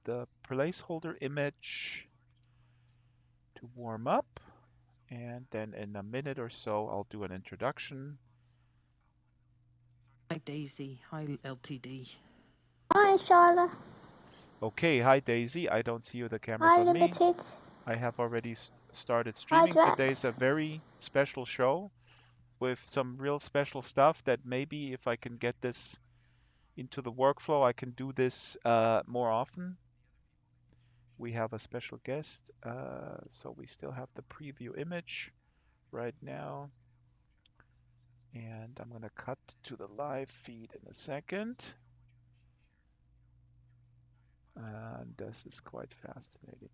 the placeholder image to warm up, and then in a minute or so, I'll do an introduction. Hi, Daisy. Hi, LTD. Hi, Charlotte. Okay, hi Daisy. I don't see you. The camera's Hi, on me. Limited. I have already started Hi, streaming. Drax. Today's a very special show with some real special stuff that maybe if I can get this into the workflow, I can do this more often. We have a special guest, so we still have the preview image right now. And I'm going to cut to the live feed in a second. And this is quite fascinating.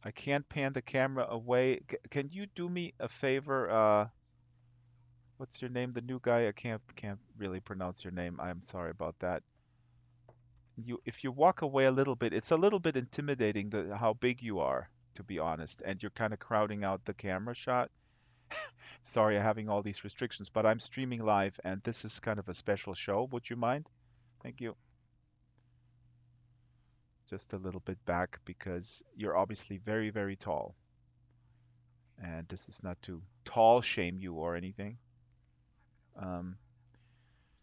I can't pan the camera away. Can you do me a favor? What's your name? The new guy. I can't really pronounce your name. I'm sorry about that. If you walk away a little bit, it's a little bit intimidating how big you are, to be honest, and you're kind of crowding out the camera shot. Sorry, I'm having all these restrictions, but I'm streaming live, and this is kind of a special show. Would you mind? Thank you. Just a little bit back because you're obviously very, very tall, and this is not to tall shame you or anything. Um,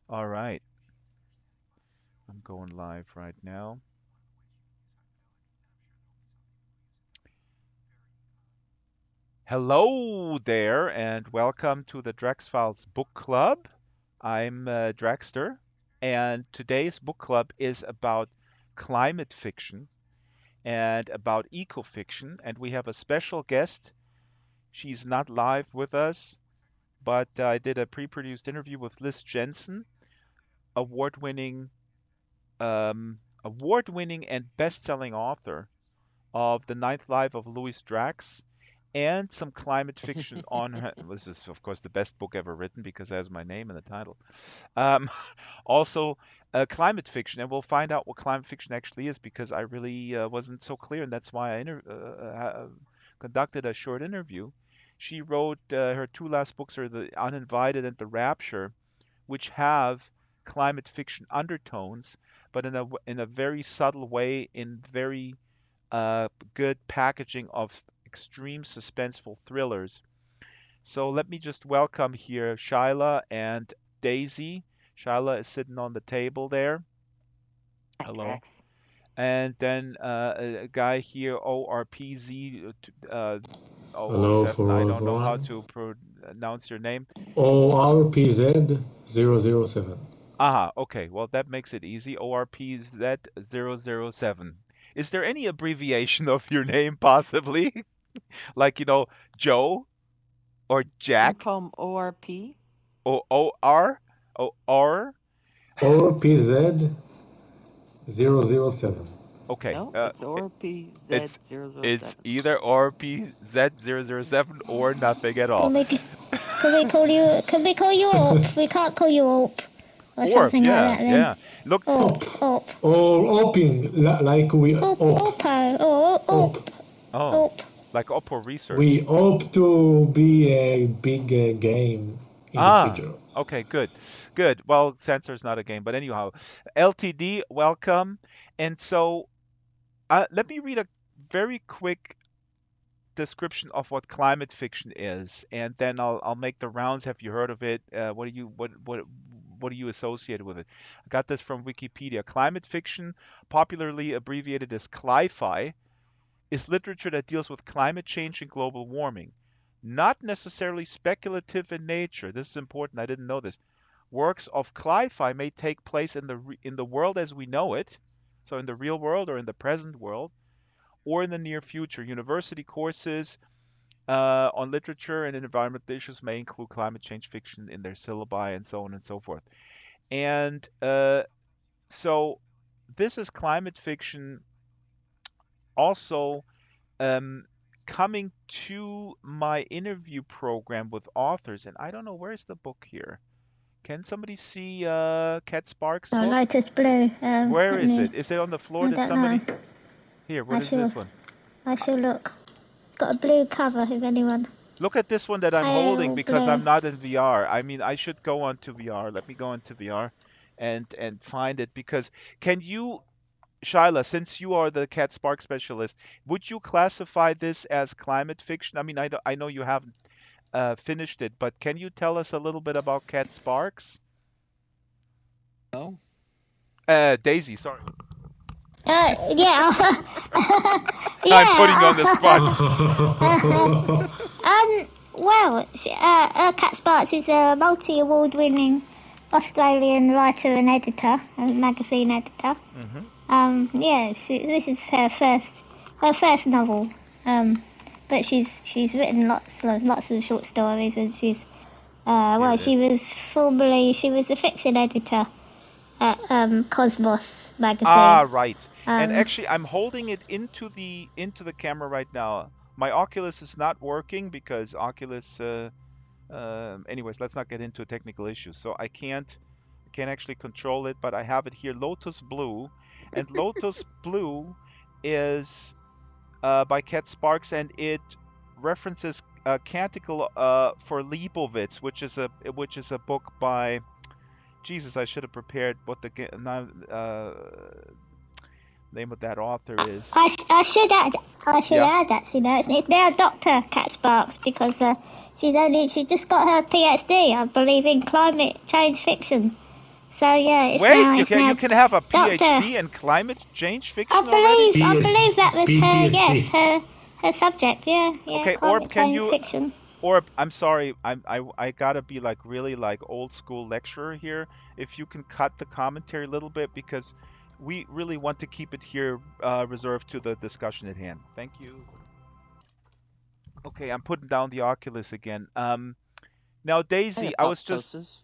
all right, I'm going live right now. Hello there, and welcome to the Drax Files Book Club. I'm Draxter, and today's book club is about climate fiction and about eco-fiction, and we have a special guest. She's not live with us, but I did a pre-produced interview with Liz Jensen, award-winning, award-winning and best-selling author of The Ninth Life of Louis Drax, and some climate fiction on her. This is, of course, the best book ever written because it has my name in the title. Um, also, climate fiction, and we'll find out what climate fiction actually is because I really wasn't so clear, and that's why I conducted a short interview. She wrote her two last books are The Uninvited and The Rapture, which have climate fiction undertones, but in a very subtle way, in very good packaging of extreme suspenseful thrillers. So let me just welcome here Shyla and Daisy. Shyla is sitting on the table there. Hi, Hello. Drax. And then a guy here, ORPZ Hello 007. I for don't know how everyone. to pronounce your name. ORPZ007. Aha, okay. Well, that makes it easy. ORPZ007. Is there any abbreviation of your name possibly? Like, Joe or You Jack call him ORP? or OR? Or? ORPZ007. Okay. No, it's It's ORPZ007. either ORPZ007 or nothing at all. Can we call you? Can we call you Orp? We can't call you Orp or Orp, something like yeah, that. Then yeah. Look, Orp, Orp, Or OPing, like we Orp, OP. Orpo, or OP. Orp, oh, Orp. like Oppo Research. We hope to be a big game in the Ah, future. okay, good, good. Well, Sensor's not a game, but anyhow, LTD, welcome. And so, let me read a very quick description of what climate fiction is, and then I'll make the rounds. Have you heard of it? What do you associate with it? I got this from Wikipedia. Climate fiction, popularly abbreviated as CliFi, is literature that deals with climate change and global warming. Not necessarily speculative in nature. This is important. I didn't know this. Works of CliFi may take place in the world as we know it, so in the real world or in the present world, or in the near future. University courses on literature and environmental issues may include climate change fiction in their syllabi and so on and so forth. And so this is climate fiction also um, coming to my interview program with authors. And I don't know, where's the book here? Can somebody see Cat Sparks' No, book? lightest blue. Where Let is me. it? Is it on the floor? I Did don't know. somebody? Here, what I is shall. this one? I shall look. Got a blue cover. If anyone. Look at this one that I'm holding Pale because blue. I'm not in VR. I mean, I should go onto VR. Let me go into VR and find it because can you, Shyla, since you are the Cat Spark specialist, would you classify this as climate fiction? I mean, I know you haven't finished it, but can you tell us a little bit about Cat Sparks? Oh, Daisy, sorry. Yeah. I'm putting you on yeah. the spot. Well, Cat Sparks is a multi-award-winning Australian writer and editor, a magazine editor. Hmm. Yeah, this is her first novel. But she's written lots of short stories, and she's Here well, it is. she was a fiction editor at Cosmos Ah, magazine. right. And Um, actually, I'm holding it into the camera right now. My Oculus is not working because Oculus. Anyways, let's not get into technical issues. So I can't actually control it, but I have it here, Lotus Blue, and Lotus Blue is by Cat Sparks, and it references Canticle for Leibovitz, which is a book by Jesus. I should have prepared what the name of that author is. I should add, Yeah. actually, no, it's now Dr. Cat Sparks because she just got her PhD, I believe, in climate change fiction. So yeah, Wait, you it's can you now can have a Doctor. PhD in climate change fiction already? I PS, believe that was PTSD. her subject. Yeah, Okay, Orb, climate can change you fiction. Orb, I'm sorry, I gotta be like really like old school lecturer here. If you can cut the commentary a little bit because we really want to keep it here reserved to the discussion at hand. Thank you. Okay, I'm putting down the Oculus again. Now hey, Daisy, I was just apoptosis.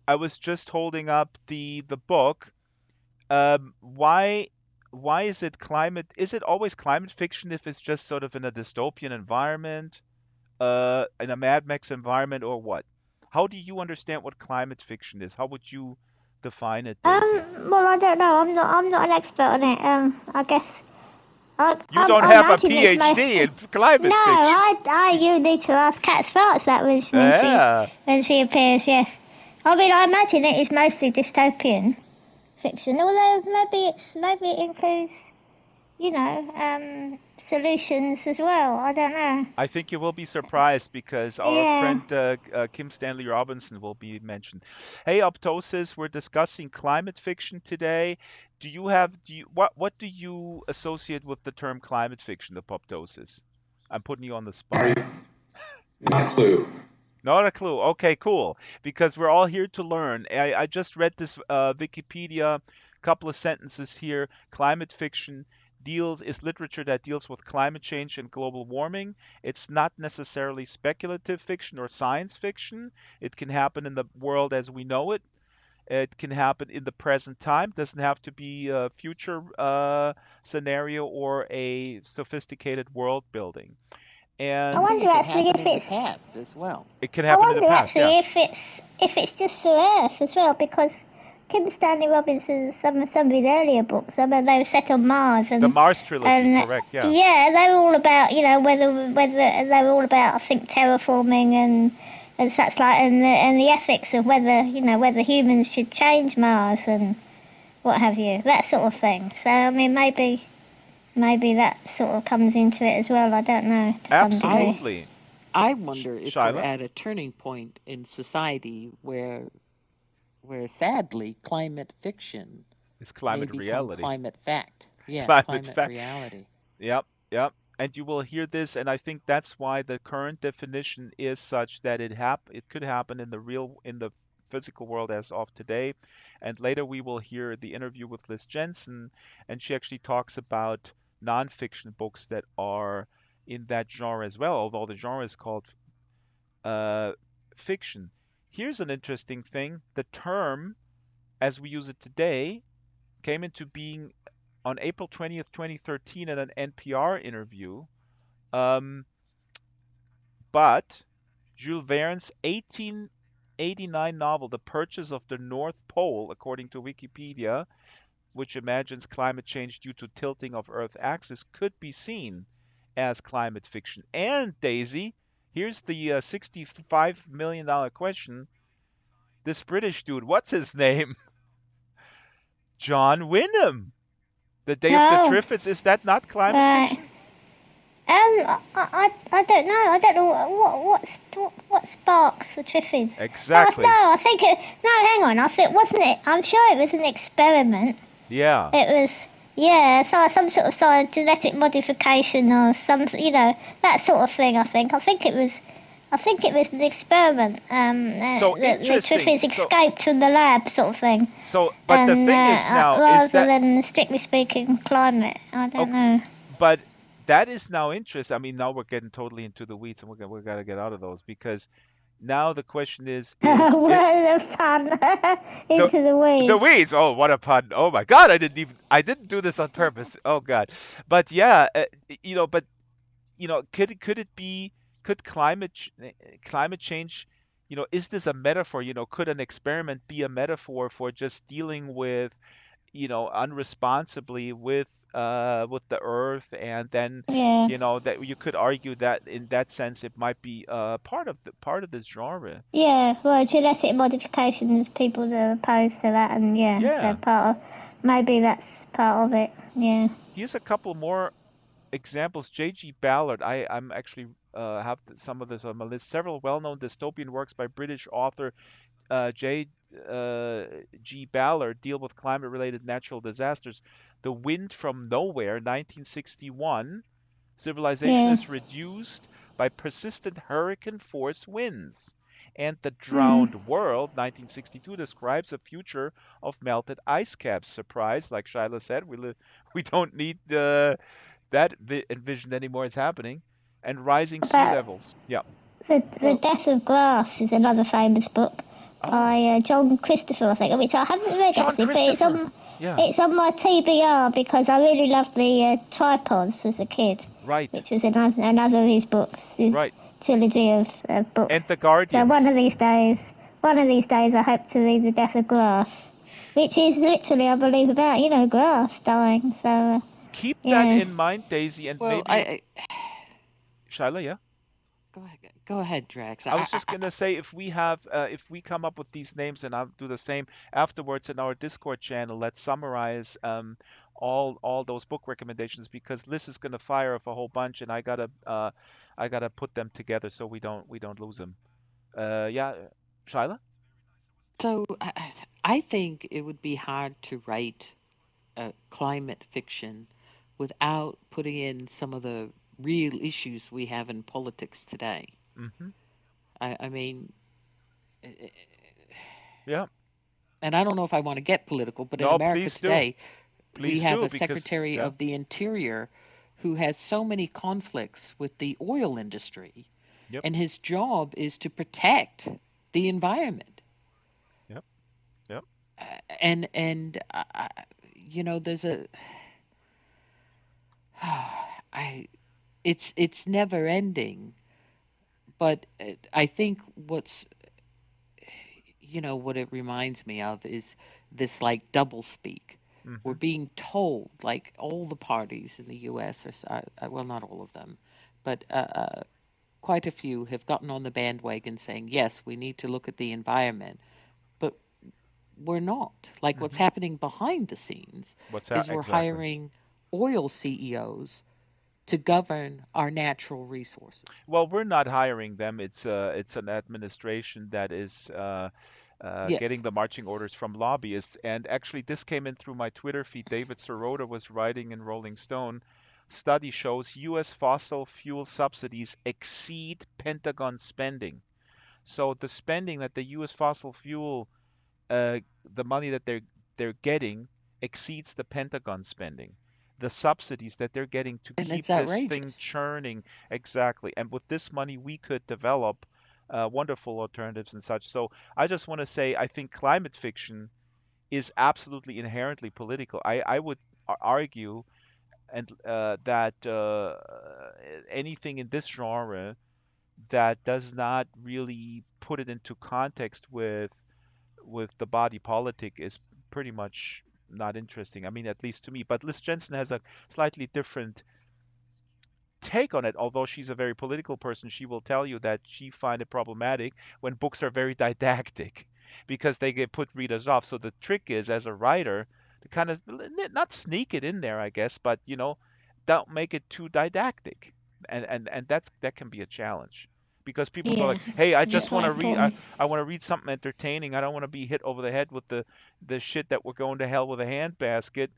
I was just holding up the book. Why is it climate? Is it always climate fiction if it's just sort of in a dystopian environment, in a Mad Max environment, or what? How do you understand what climate fiction is? How would you define it, Daisy? Well, I don't know. I'm not an expert on it. I guess You don't I have a imagine it's most. PhD in climate No, fiction. you need to ask Cat Sparks that Yeah, when she appears. Yes, I mean I imagine it is mostly dystopian fiction. Although maybe it includes solutions as well. I don't know. I think you will be surprised because our Yeah. friend Kim Stanley Robinson will be mentioned. Hey, Optosis, we're discussing climate fiction today. What do you associate with the term climate fiction, the Optosis? I'm putting you on the spot. Not a clue. Not a clue. Okay, cool. Because we're all here to learn. I just read this Wikipedia, couple of sentences here. Climate fiction is literature that deals with climate change and global warming. It's not necessarily speculative fiction or science fiction. It can happen in the world as we know it. It can happen in the present time. Doesn't have to be a future scenario or a sophisticated world building. I And Maybe wonder it can actually happen if in the it's. past as well. it can I happen in the wonder past. Yeah. actually if it's just for Earth as well because Kim Stanley Robinson's some of his earlier books. I mean, they were set on Mars The Mars trilogy, and correct? Yeah. yeah, they were all about whether they were all about I think terraforming and such like and the ethics of whether humans should change Mars and what have you, that sort of thing. So I mean maybe that sort of comes into it as well. I don't know to some degree. Absolutely. I wonder if we're Shyla? at a turning point in society where sadly climate fiction It's may climate become reality. climate fact. Yeah, Climate climate fact. reality. Yep, yep. And you will hear this, and I think that's why the current definition is such that it could happen in the physical world as of today. And later we will hear the interview with Liz Jensen, and she actually talks about nonfiction books that are in that genre as well, although the genre is called uh, fiction. Here's an interesting thing. The term, as we use it today, came into being on April 20th, 2013 in an NPR interview. Um, but Jules Verne's 1889 novel, The Purchase of the North Pole, according to Wikipedia, which imagines climate change due to tilting of Earth's axis, could be seen as climate fiction. And Daisy, Here's the $65 million question. This British dude, what's his name? John Wyndham. The Day of the Oh, Triffids. Is that not climate right. fiction? I don't know. I don't know what sparks the Triffids. No, Exactly. I think it. No, hang on. I think wasn't it? I'm sure it was an experiment. Yeah. It was, yeah, so some sort of genetic modification or something, that sort of thing. I think it was an experiment. So The interesting. Triffids escaped from the lab, sort of thing, But the and thing is now is rather that than strictly speaking climate. I don't okay, know. but that is now interesting. I mean, now we're getting totally into the weeds, and we're gonna get out of those because now the question is it Well, the fun the into the the weeds. weeds? Oh, what a pun! Oh my God, I didn't do this on purpose. Oh God, but yeah, but could it be could climate change, is this a metaphor? Could an experiment be a metaphor for just dealing with unresponsibly with the earth, and then Yeah, that you could argue that in that sense it might be part of this genre. yeah. Well, genetic modification is people that are opposed to that, and yeah, so Yeah. part of maybe that's part of it. Yeah. Here's a couple more examples. J.G. Ballard. I'm actually have some of this on my list. Several well-known dystopian works by British author J. Uh, G. Ballard deal with climate-related natural disasters. The Wind from Nowhere, 1961. Civilization Yeah. is reduced by persistent hurricane force winds. And The Mm. Drowned World, 1962, describes a future of melted ice caps. Surprise, like Shyla said, we don't need that envisioned anymore. It's happening. And rising sea About levels. Yeah. the Well, Death of Glass is another famous book Oh, by John Christopher, I think, which I haven't read John actually, but Christopher. Yeah. it's on my TBR because I really loved the tripods as a kid, Right. which was another of his books, his Right. trilogy of And books. The So Guardians. one of these days, I hope to read the Death of Glass, which is literally, I believe, about grass dying. So Keep that yeah. in mind, Daisy, and well, maybe Shyla. Yeah. go ahead, Drax. I was just gonna say if we come up with these names, and I'll do the same afterwards in our Discord channel. Let's summarize all those book recommendations because Liz is gonna fire off a whole bunch, and I gotta put them together so we don't lose them. Yeah, Shyla. So I think it would be hard to write climate fiction without putting in some of the real issues we have in politics today. Mm-hmm. I mean, Yeah. and I don't know if I want to get political, but in No, America please do. today, we Please have do a because Secretary yeah. of the Interior who has so many conflicts with the oil industry, Yep. and his job is to protect the environment. Yep. Yep. And there's a I it's never ending, but I think what it reminds me of is this like double speak. We're Mm-hmm. being told, like all the parties in the U.S. Well, not all of them, but quite a few have gotten on the bandwagon saying yes, we need to look at the environment, but we're not. Like what's Mm-hmm. happening behind the scenes What's that is we're exactly? hiring oil CEOs to govern our natural resources. Well, we're not hiring them. It's an administration that is Yes. getting the marching orders from lobbyists. And actually, this came in through my Twitter feed. David Sirota was writing in Rolling Stone. Study shows U.S. fossil fuel subsidies exceed Pentagon spending. So the spending that the U.S. fossil fuel, uh, the money that they're getting exceeds the Pentagon spending. The subsidies that they're getting to And keep it's this thing outrageous. churning, exactly. And with this money, we could develop wonderful alternatives and such. So I just want to say, I think climate fiction is absolutely inherently political. I would argue and that anything in this genre that does not really put it into context with the body politic is pretty much not interesting. I mean, at least to me. But Liz Jensen has a slightly different take on it, although she's a very political person, she will tell you that she find it problematic when books are very didactic because they get put readers off. So the trick is, as a writer, to kind of not sneak it in there, I guess, but don't make it too didactic, and that can be a challenge because people go Yeah, like, "Hey, I it's just want quite to read. I, important. I want to read something entertaining. I don't want to be hit over the head with the shit that we're going to hell with a handbasket."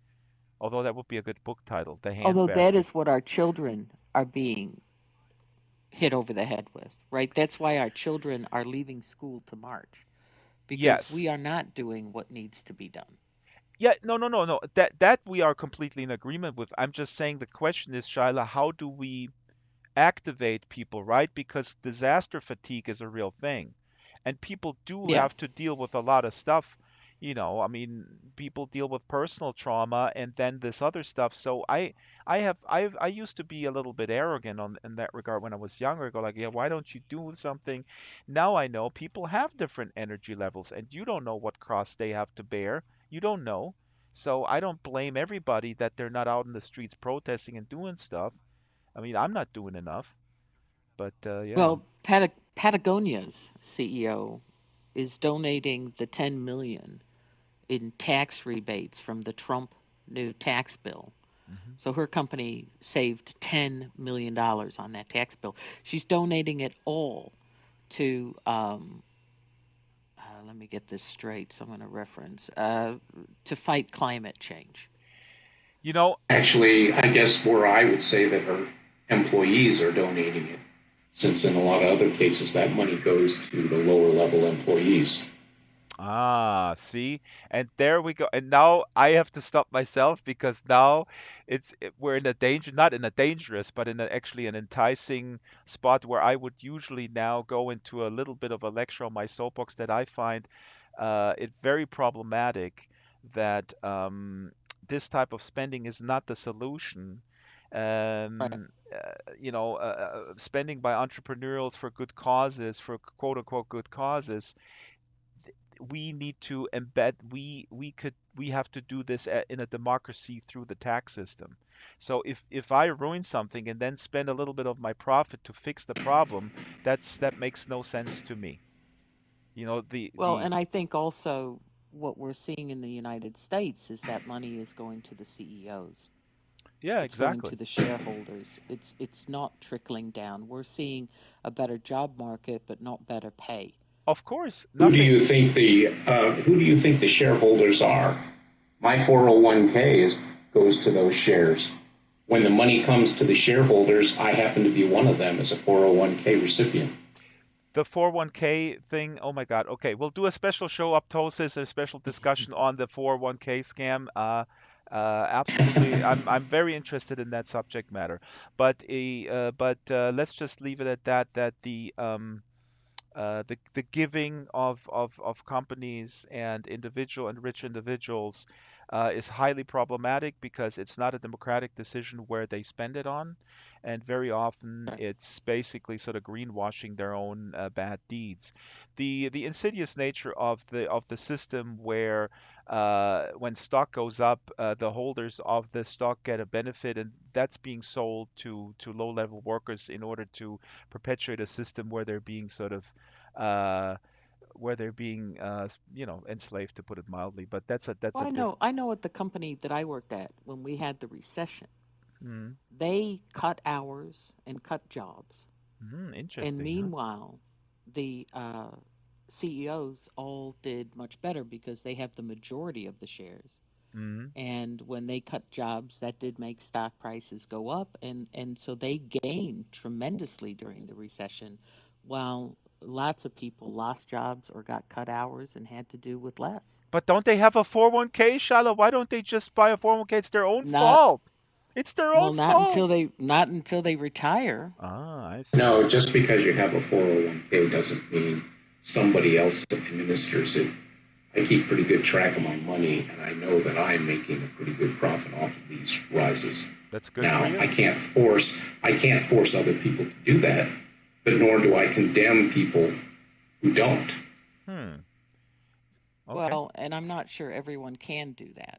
Although that would be a good book title, The Although that Handbasket. is what our children are being hit over the head with, right? That's why our children are leaving school to march because Yes. we are not doing what needs to be done. Yeah, no, no, no, no. That we are completely in agreement with. I'm just saying the question is, Shyla, how do we activate people, right? Because disaster fatigue is a real thing. And people do Yeah. have to deal with a lot of stuff. I mean, people deal with personal trauma and then this other stuff. So I used to be a little bit arrogant in that regard when I was younger. Go like, yeah, why don't you do something? Now I know people have different energy levels, and you don't know what cross they have to bear. You don't know. So I don't blame everybody that they're not out in the streets protesting and doing stuff. I mean, I'm not doing enough, but yeah. Well, Patagonia's CEO is donating the 10 million in tax rebates from the Trump new tax bill. Hmm. So her company saved $10 million on that tax bill. She's donating it all to let me get this straight. So I'm going to reference to fight climate change. You know, Actually, I guess where I would say that her employees are donating it, since in a lot of other cases that money goes to the lower level employees. see, and there we go. And now I have to stop myself because now we're in a danger, not in a dangerous, but actually an enticing spot where I would usually now go into a little bit of a lecture on my soapbox that I find it very problematic that this type of spending is not the solution. Right. Spending by entrepreneurs for good causes, for quote unquote good causes, we need to embed we have to do this in a democracy through the tax system. So if I ruin something and then spend a little bit of my profit to fix the problem, that makes no sense to me. You know, Well, the and I think also what we're seeing in the United States is that money is going to the CEOs. Yeah, It's going exactly. to the shareholders. It's not trickling down. We're seeing a better job market, but not better pay. Of course, Who do nothing. you think the shareholders are? My 401k goes to those shares. When the money comes to the shareholders, I happen to be one of them as a 401k recipient. The 401k thing, oh my God. Okay, we'll do a special show, Aptosis, a special discussion on the 401k scam. Absolutely, I'm very interested in that subject matter. But let's just leave it at that. That the giving of companies and individual and rich individuals is highly problematic because it's not a democratic decision where they spend it on, and very often Right. it's basically sort of greenwashing their own bad deeds. The insidious nature of the system where when stock goes up, the holders of the stock get a benefit, and that's being sold to low-level workers in order to perpetuate a system uh, where they're being enslaved, to put it mildly. But that's Well, a I different. know. I know at the company that I worked at when we had the recession, Mm, they cut hours and cut jobs, and interesting, huh? meanwhile, the CEOs all did much better because they have the majority of the shares. Mm. And when they cut jobs, that did make stock prices go up, and so they gained tremendously during the recession, while lots of people lost jobs or got cut hours and had to do with less. But don't they have a 401k, Shala? Why don't they just buy a 401k? It's their own Not fault. It's their own well, fault. not until they retire. Ah, I see. No, just because you have a 401k doesn't mean somebody else administers it. I keep pretty good track of my money, and I know that I'm making a pretty good profit off of these rises. That's good for Now, you. I can't force other people to do that, but nor do I condemn people who don't. Hmm. Okay. Well, and I'm not sure everyone can do that.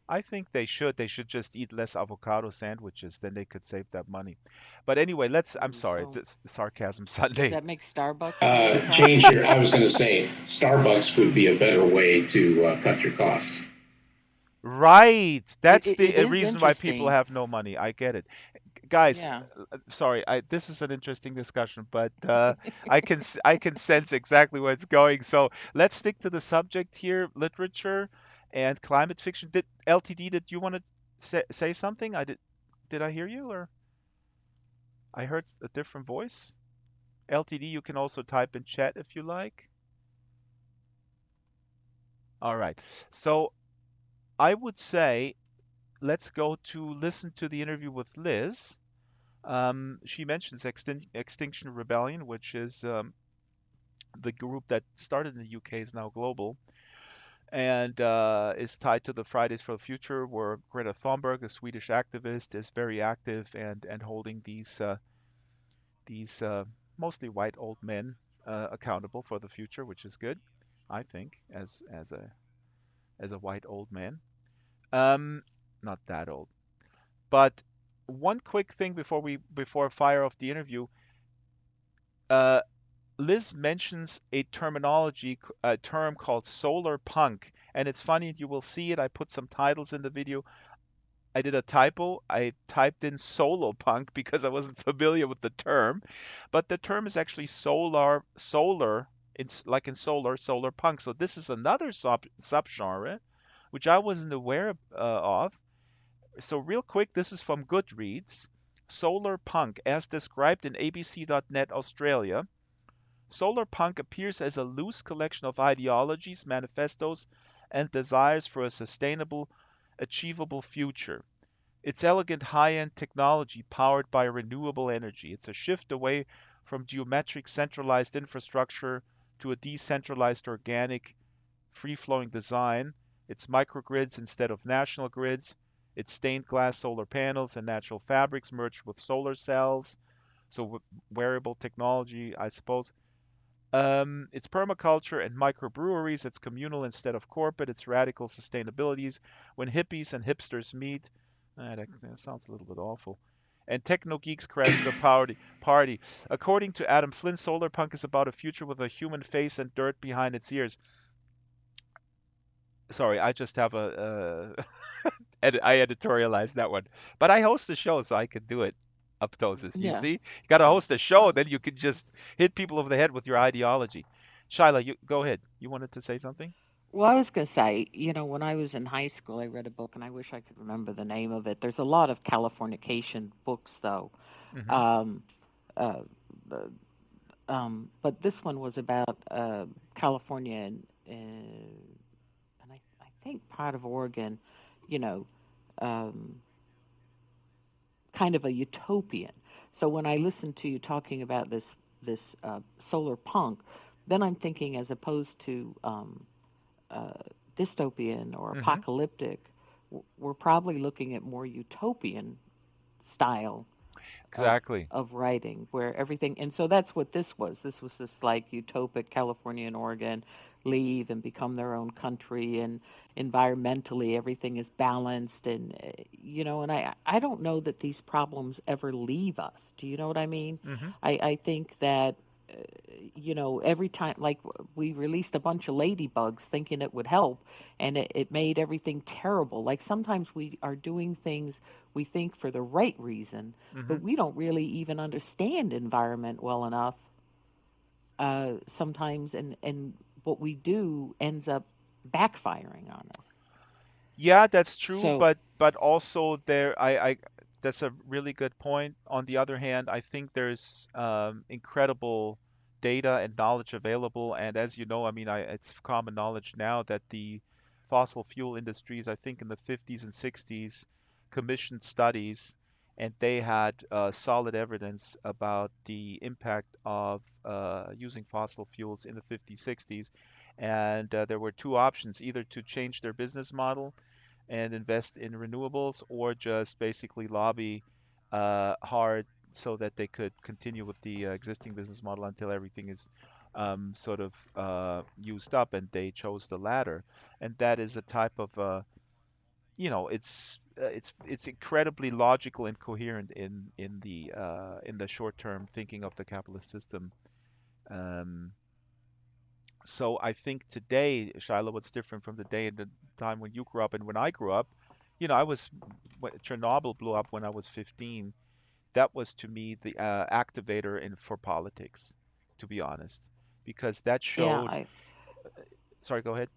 I think they should. They should just eat less avocado sandwiches. Then they could save that money. But anyway, I'm sorry, So this sarcasm does Sunday. that make Starbucks a bigger Change problem? your, I was going to say, Starbucks would be a better way to cut your costs. Right. That's the It is reason why people interesting. have no money. I get it. Guys, Yeah. sorry, this is an interesting discussion, but I can sense exactly where it's going. So let's stick to the subject here, literature and climate fiction. Did LTD, did you want to say something? Did I hear you, or I heard a different voice? LTD, you can also type in chat if you like. All right. So I would say let's go to listen to the interview with Liz. She mentions Extinction Rebellion, which is the group that started in the UK is now global and is tied to the Fridays for the Future, where Greta Thunberg, a Swedish activist, is very active and holding these mostly white old men accountable for the future, which is good, I think, as a white old man. Um, Not that old, but one quick thing before I fire off the interview. Uh, Liz mentions a term called solar punk, and it's funny. You will see it. I put some titles in the video. I did a typo. I typed in solo punk because I wasn't familiar with the term, but the term is actually solar, like in solar punk. So this is another subgenre, which I wasn't aware of. So real quick, this is from Goodreads. Solar punk, as described in ABC.net Australia. Solar punk appears as a loose collection of ideologies, manifestos, and desires for a sustainable, achievable future. It's elegant high-end technology powered by renewable energy. It's a shift away from geometric centralized infrastructure to a decentralized organic free-flowing design. It's microgrids instead of national grids. It's stained glass solar panels and natural fabrics merged with solar cells. So wearable technology, I suppose. It's permaculture and microbreweries. It's communal instead of corporate. It's radical sustainabilities. When hippies and hipsters meet, that sounds a little bit awful. And techno geeks crash the party. According to Adam Flynn, solar punk is about a future with a human face and dirt behind its ears. Sorry, I just have I editorialized that one, but I host the show, so I could do it. Aptosis, you Yeah. see, you got to Yeah. host a show, Fine. then you can just hit people over the head with your ideology. Shyla, you go ahead. You wanted to say something? Well, I was going to say, when I was in high school, I read a book, and I wish I could remember the name of it. There's a lot of Californication books, though. Mm-hmm. Um, uh, but this one was about California and I think part of Oregon, you know, um, kind of a utopian. So when I listen to you talking about this solar punk, then I'm thinking as opposed to dystopian or Mm-hmm. apocalyptic, we're probably looking at more utopian style of Exactly. of writing where everything, and so that's what this was this like utopic California and Oregon leave and become their own country, and environmentally everything is balanced, and and I don't know that these problems ever leave us. Do you know what I mean? Mm-hmm. I think that every time, like, we released a bunch of ladybugs thinking it would help, and it made everything terrible. Like, sometimes we are doing things we think for the right reason, Mm-hmm. but we don't really even understand environment well enough sometimes, and what we do ends up backfiring on us. Yeah, that's true, So, but also I that's a really good point. On the other hand, I think there's incredible data and knowledge available, and as you know, I mean, it's common knowledge now that the fossil fuel industries, I think in the 50s and 60s, commissioned studies, and they had solid evidence about the impact of using fossil fuels in the 50s, 60s, and there were two options: either to change their business model and invest in renewables, or just basically lobby hard so that they could continue with the existing business model until everything is sort of used up. And they chose the latter. And that is a type of it's incredibly logical and coherent in the short term thinking of the capitalist system. Um, so I think today, Shiloh, what's different from the day and the time when you grew up and when I grew up, I was when Chernobyl blew up when I was 15. That was to me the activator in for politics, to be honest, because that Yeah, showed. I Sorry, go ahead.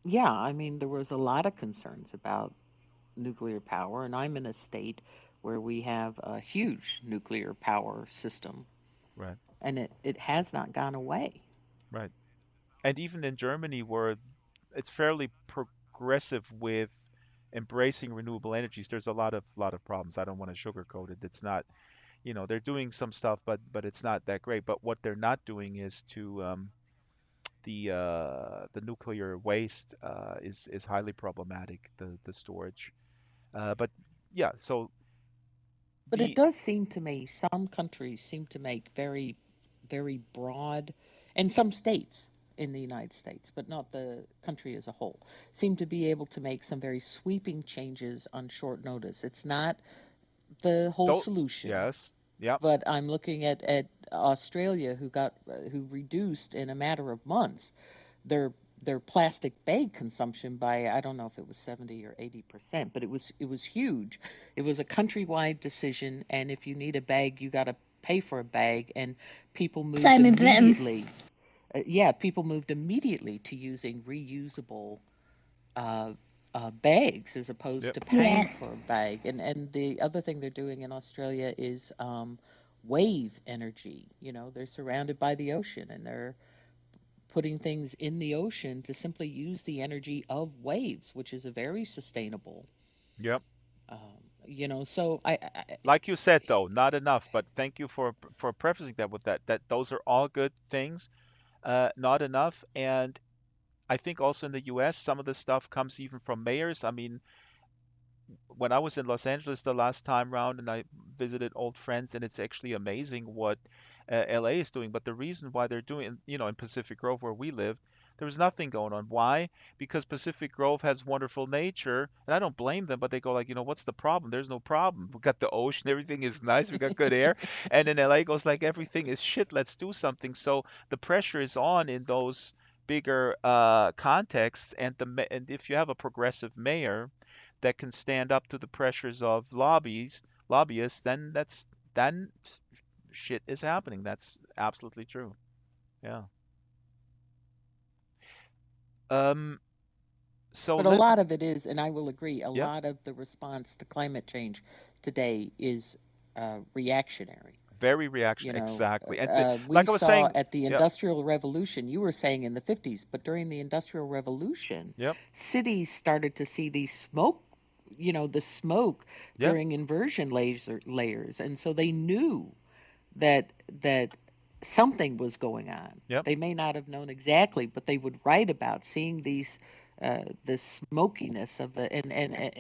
yeah, I mean there was a lot of concerns about nuclear power, and I'm in a state where we have a huge nuclear power system, Right, and it has not gone away. right. And even in Germany, where it's fairly progressive with embracing renewable energies, there's a lot of problems. I don't want to sugarcoat it. It's not, they're doing some stuff, but it's not that great. But what they're not doing is to the nuclear waste is highly problematic. The storage, but yeah. So But it the does seem to me some countries seem to make very, very broad, and some states in the United States, but not the country as a whole, seem to be able to make some very sweeping changes on short notice. It's not the whole though, solution, yes, yeah, but I'm looking at Australia, who reduced in a matter of months their their plastic bag consumption by, I don't know if it was 70 or 80%, but it was huge. It was a countrywide decision, and if you need a bag, you got to pay for a bag, and people moved Same in Britain. immediately. Yeah, people moved immediately to using reusable bags as opposed yep, to Yeah. paying for a bag. And the other thing they're doing in Australia is wave energy. They're surrounded by the ocean, and they're putting things in the ocean to simply use the energy of waves, which is a very sustainable. yep. So I Like you said, though, not enough. But thank you for prefacing that with that. That those are all good things, not enough. And I think also in the U.S., some of the stuff comes even from mayors. I mean, when I was in Los Angeles the last time round and I visited old friends, and it's actually amazing what LA is doing. But the reason why they're doing, in Pacific Grove where we live, there was nothing going on. Why? Because Pacific Grove has wonderful nature, and I don't blame them, but they go like, what's the problem? There's no problem. We got the ocean, everything is nice, we got good air, and then LA goes like, everything is shit. Let's do something. So the pressure is on in those bigger contexts, and if you have a progressive mayor that can stand up to the pressures of lobbyists, then shit is happening. That's absolutely true. Yeah. Um. So But a let lot of it is, and I will agree, a yeah, lot of the response to climate change today is reactionary. very reaction exactly. And We like I was saw saying, at the yep, Industrial Revolution, you were saying in the 50s, but during the Industrial Revolution, yep, cities started to see these smoke, the smoke yep, during inversion layers. And so they knew that something was going on. yep. They may not have known exactly, but they would write about seeing the smokiness of and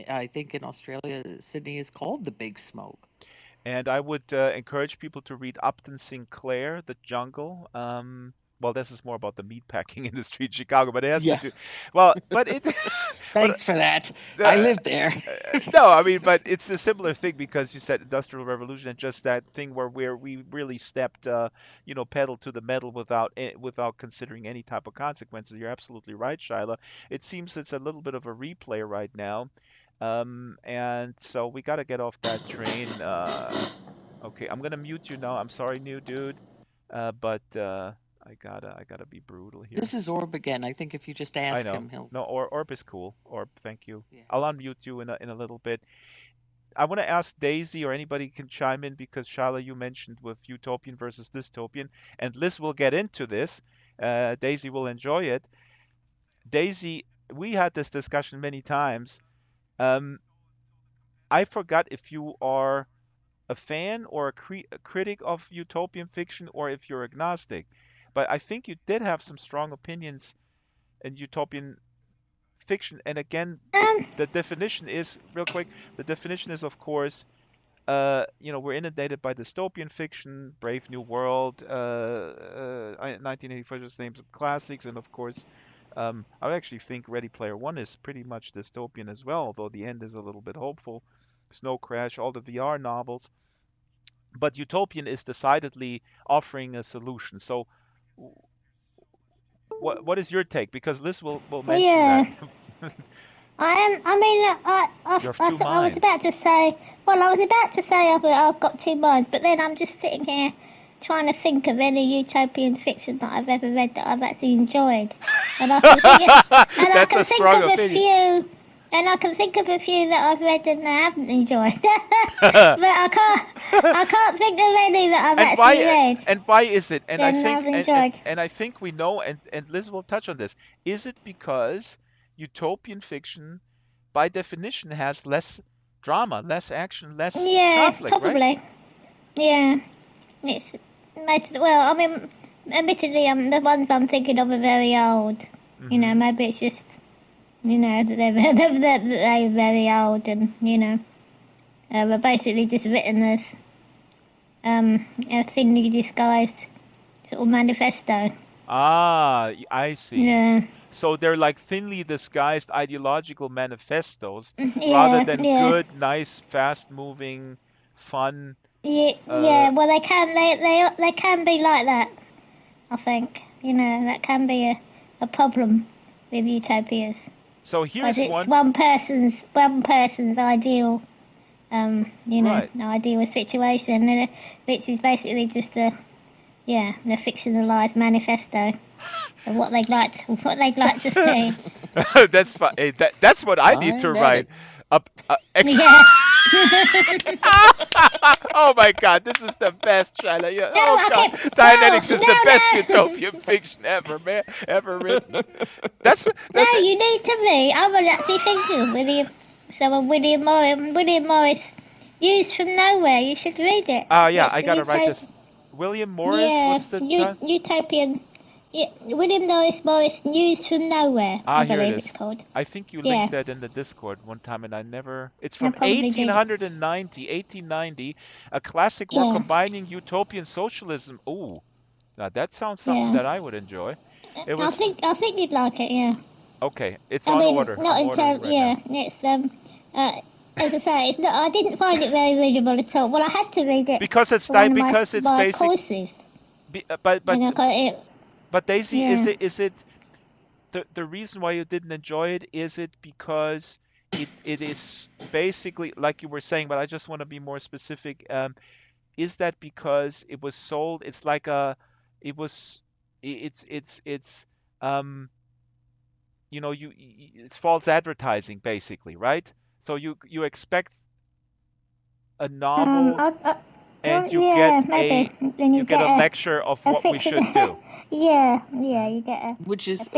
I think in Australia, Sydney is called the Big Smoke. And I would encourage people to read Upton Sinclair, The Jungle. Well, this is more about the meatpacking industry in Chicago, but it has to Yeah, do. Well, but it, but thanks for that. I uh, lived there. no, I mean, but it's a similar thing because you said industrial revolution and just that thing where we really stepped, pedal to the metal without considering any type of consequences. You're absolutely right, Shyla. It seems it's a little bit of a replay right now, and so we got to get off that train. Okay, I'm gonna mute you now. I'm sorry, new dude, but I gotta be brutal here. This is Orb again. I think if you just I ask know. him, he'll. No, Orb is cool. Orb, thank you. Yeah. I'll unmute you in a little bit. I want to ask Daisy or anybody can chime in because Shala, you mentioned with utopian versus dystopian, and Liz will get into this. Daisy will enjoy it. Daisy, we had this discussion many times. Um, I forgot if you are a fan or a critic of utopian fiction or if you're agnostic, but I think you did have some strong opinions in utopian fiction. And again, Um, the definition is real quick. The definition is, of course, we're inundated by dystopian fiction, Brave New World, 1984 just names of classics, and of course, I actually think Ready Player One is pretty much dystopian as well, although the end is a little bit hopeful. Snow Crash, all the VR novels, but utopian is decidedly offering a solution. So, what is your take? Because Liz will mention that. Yeah. I am. I mean, You have two I was minds. about to say. Well, I was about to say I've got two minds, but then I'm just sitting here trying to think of any utopian fiction that I've ever read that I've actually enjoyed, and I can think, and I That's can a think strong of a opinion. few, and I can think of a few that I've read and I haven't enjoyed, but I can't think of any that I've and actually why read and why is it? And I and think I've enjoyed. and I think we know, and Liz will touch on this. Is it because utopian fiction by definition has less drama, less action, less Yeah, conflict, right? probably. Yeah. It's well, I mean, admittedly, the ones I'm thinking of are very old. Hmm. Maybe it's just, that they're very old and, they're basically just written as a thinly disguised sort of manifesto. Ah, I see. Yeah, So they're like thinly disguised ideological manifestos rather yeah, than yeah, good, nice, fast-moving, fun. yeah, Uh, yeah. Well, they can be like that. I think that can be a problem with utopias so because here's it's one. one person's ideal Right. ideal situation, which is basically just the fictionalized manifesto of what they'd like to see. That's fine. Hey, that's what I need to write. Dianetics. Up. Yeah. Oh my God, this is the best, Shyla. Yeah. No, Oh I God, kept. Oh Dianetics is the best no, utopian fiction ever, man, ever written. That's no. it. You need to read. I was actually thinking of William Morris, News from Nowhere. You should read it. Yeah, It's I a gotta write this. William Morris. yeah, What's the time? utopian. Yeah, William Morris, News from Nowhere. I Here it believe it's is. called. I think you Yeah, linked that in the Discord one time, and I never. It's I from probably did. 1890, a classic work Yeah, combining utopian socialism. Ooh, now that sounds something yeah. that I would enjoy. It I was think I think you'd like it. Yeah. okay. It's I on mean, order. not I'm in ordering terms. right now. Yeah, it's uh, as I say, it's not. I didn't find it very readable at all. Well, I had to read it Because it's for one of because it's my basic. courses, Be, but but and I got it. but Daisy, Yeah. is it the reason why you didn't enjoy it? Is it because it is basically like you were saying? But I just want to be more specific. Is that because it was sold? It's like a, it was, it's um it's false advertising basically, right? So you expect a novel I, I, and yeah, maybe. Then you you get get a lecture of a what we fiction. should do. yeah, Mhm. you get Which a is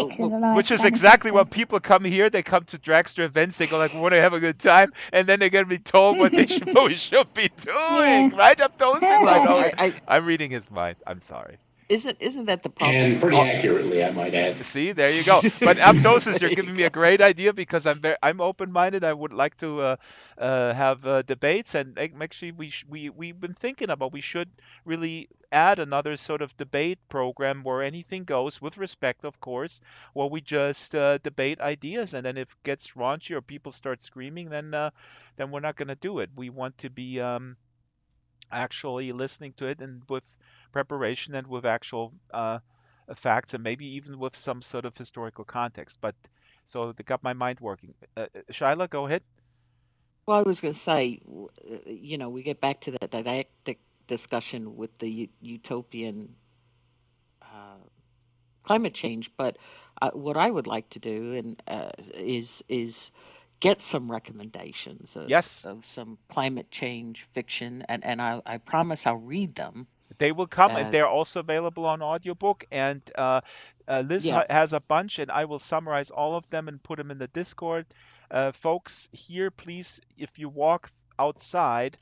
Which fictionalized is exactly manifesto. what people come here. They come to Dragster events. They go like, "We want to have a good time," and then they're gonna be told what they should, what we should be doing. Yeah. Right? Aptosis, I well, know. I I'm reading his mind. I'm sorry. isn't that the And problem? pretty accurately, I might add. See, there you go. But Aptosis, you're There you giving me a go. great idea because I'm open-minded. I would like to have debates, and actually we've been thinking about we should really add another sort of debate program where anything goes, with respect, of course, where we just debate ideas, and then if it gets raunchy or people start screaming, then we're not going to do it. We want to be actually listening to it and with preparation and with actual facts and maybe even with some sort of historical context. But so they got my mind working. Shyla, go ahead. Well, I was going to say, we get back to that didactic discussion with the utopian climate change, but what I would like to do is get some recommendations Yes, of some climate change fiction, and I promise I'll read them. they will come, and Uh, they're also available on audiobook. And Liz yeah, has a bunch, and I will summarize all of them and put them in the Discord. Folks, here, please, if you walk outside,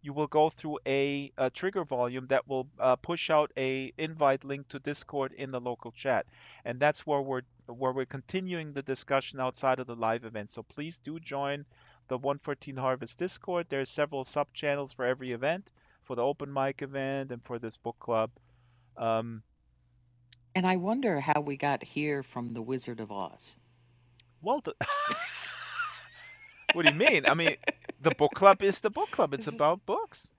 you will go through a trigger volume that will push out a invite link to Discord in the local chat, and that's where we're continuing the discussion outside of the live event. So please do join the 114 Harvest Discord. There's several sub channels for every event, for the open mic event and for this book club. Um, And I wonder how we got here from The Wizard of Oz. Well, what do you mean? I mean, the book club is the book club. It's This is, about books.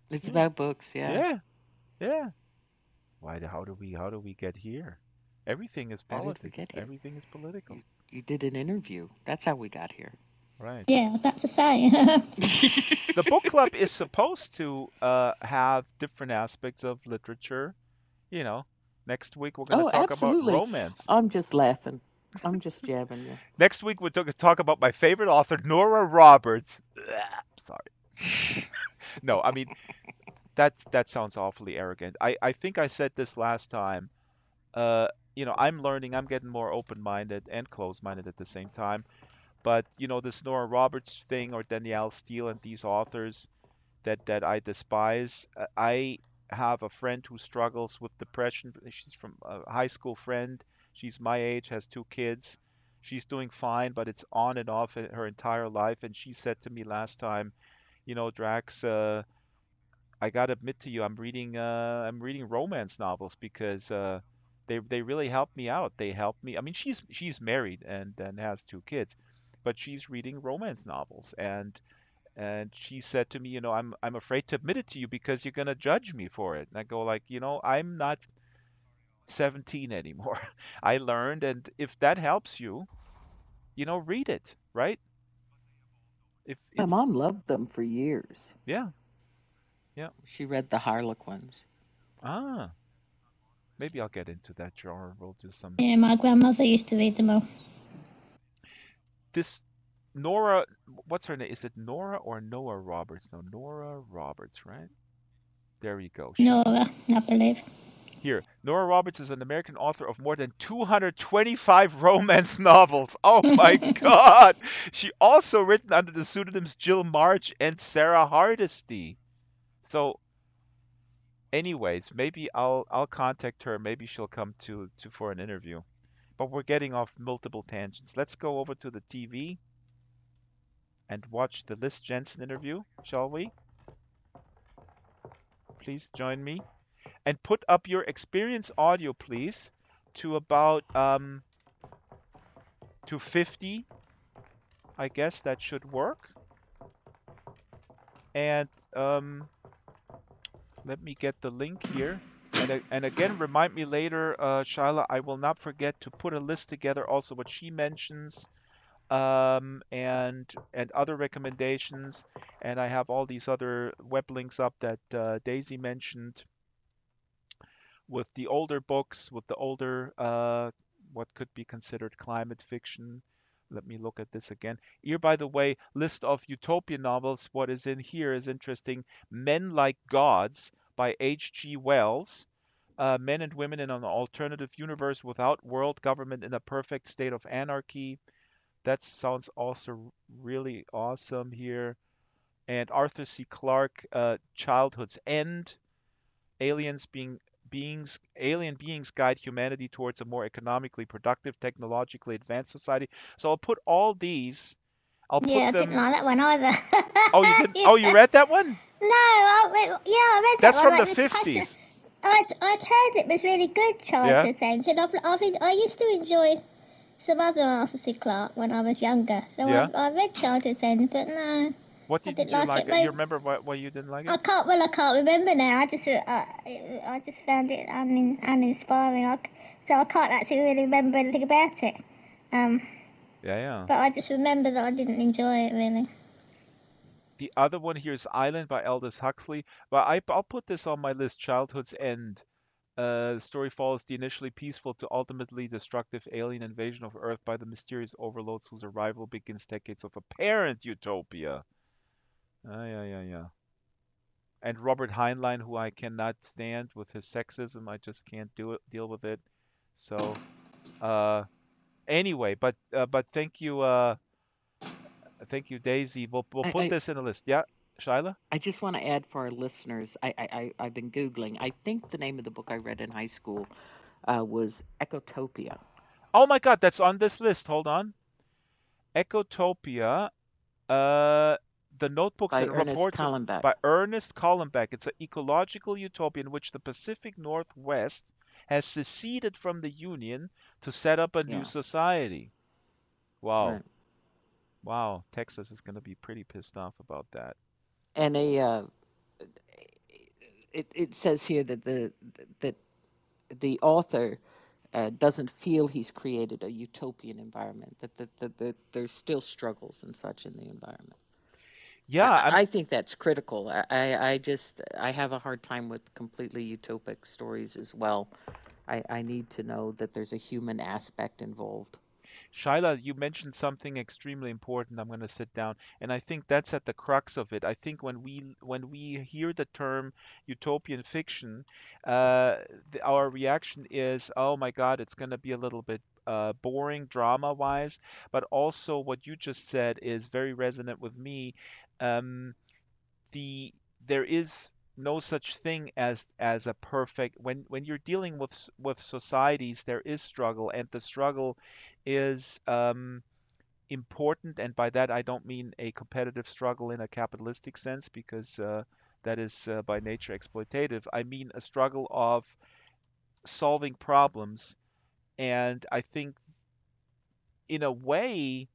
it's Yeah, about books, yeah. yeah, yeah. How do we get here? Everything is How did we politics. get here? Everything is political. You did an interview. That's how we got here. Right. Yeah, I was about to say. The book club is supposed to have different aspects of literature. You know, next week we're going to Oh, talk about absolutely. romance. I'm just laughing. I'm just jabbing you. Next week we're going to talk about my favorite author, Nora Roberts. Sorry. No, I mean that sounds awfully arrogant. I think I said this last time. Uh, I'm learning. I'm getting more open-minded and closed-minded at the same time. But this Nora Roberts thing or Danielle Steele and these authors that I despise. I have a friend who struggles with depression. She's from a high school friend. She's my age, has two kids. She's doing fine, but it's on and off her entire life. And she said to me last time, Drax, I gotta admit to you, I'm reading romance novels because they really help me out. They help me. I mean, she's married and has two kids, but she's reading romance novels and she said to me, I'm afraid to admit it to you because you're gonna judge me for it. And I go like, I'm not 17 anymore. I learned, and if that helps you, read it, right? If My mom loved them for years. Yeah, yeah. She read the Harlequins. Ah, maybe I'll get into that genre. We'll do some Yeah, my grandmother used to read them all. this Nora, what's her name? Is it Nora or Noah Roberts? No, Nora Roberts, right? There you go. Nora, I believe. Here, Nora Roberts is an American author of more than 225 romance novels. Oh my God! She also written under the pseudonyms Jill March and Sarah Hardesty. So, anyways, maybe I'll contact her. Maybe she'll come to for an interview. But we're getting off multiple tangents. Let's go over to the TV and watch the Liz Jensen interview, shall we? Please join me and put up your experience audio, please, to about to 50. I guess that should work. And let me get the link here. And again, remind me later, Shyla, I will not forget to put a list together also what she mentions and other recommendations. And I have all these other web links up that Daisy mentioned with the older books, with the older, what could be considered climate fiction. Let me look at this again. Here, by the way, list of utopia novels. What is in here is interesting. Men Like Gods by H.G. Wells. Men and women in an alternative universe without world government in a perfect state of anarchy. That sounds also really awesome here. And Arthur C. Clarke, Childhood's End. Alien beings guide humanity towards a more economically productive, technologically advanced society. So I'll put all these. I'll Yeah, put I didn't them. like that one either. Oh, you didn't? Oh, you Yeah. read that one? No, I read that That's one. from the Like, this supposed to. 50s. I'd heard it was really good, Yeah, Childhood Ends, and I used to enjoy some other Arthur C. Clarke when I was younger. So yeah. I read Childhood Ends, but no, What I didn't didn't you like like? it. You Maybe, remember why you didn't like it? I can't remember now. I just found it uninspiring. So I can't actually really remember anything about it. Um, Yeah, yeah. but I just remember that I didn't enjoy it really. The other one here is Island by Aldous Huxley. But I'll put this on my list. Childhood's End. The story follows the initially peaceful to ultimately destructive alien invasion of Earth by the mysterious overlords whose arrival begins decades of apparent utopia. Yeah, yeah, yeah. And Robert Heinlein, who I cannot stand with his sexism, I just can't deal with it. So, uh, anyway, but thank you, Daisy. We'll I, put I, this in a list. Yeah, Shyla. I just want to add for our listeners, I've been Googling. I think the name of the book I read in high school was Ecotopia Oh my God, that's on this list. Hold on. Ecotopia. Uh, the notebooks by and Ernest reports Callenbeck. by Ernest Callenbeck. It's an ecological utopia in which the Pacific Northwest has seceded from the Union to set up a new Yeah, society. Wow. right. Wow. Texas is going to be pretty pissed off about that. And it says here that that the author doesn't feel he's created a utopian environment. That there's still struggles and such in the environment. Yeah, I think that's critical. I just I have a hard time with completely utopic stories as well. I need to know that there's a human aspect involved. Shaila, you mentioned something extremely important. I'm going to sit down, and I think that's at the crux of it. I think when we hear the term utopian fiction, our reaction is, oh my God, it's going to be a little bit boring drama-wise. But also, what you just said is very resonant with me. Um, the there is no such thing as a perfect when you're dealing with societies, there is struggle, and the struggle is important. And by that, I don't mean a competitive struggle in a capitalistic sense, because that is by nature exploitative. I mean a struggle of solving problems. And I think, in a way,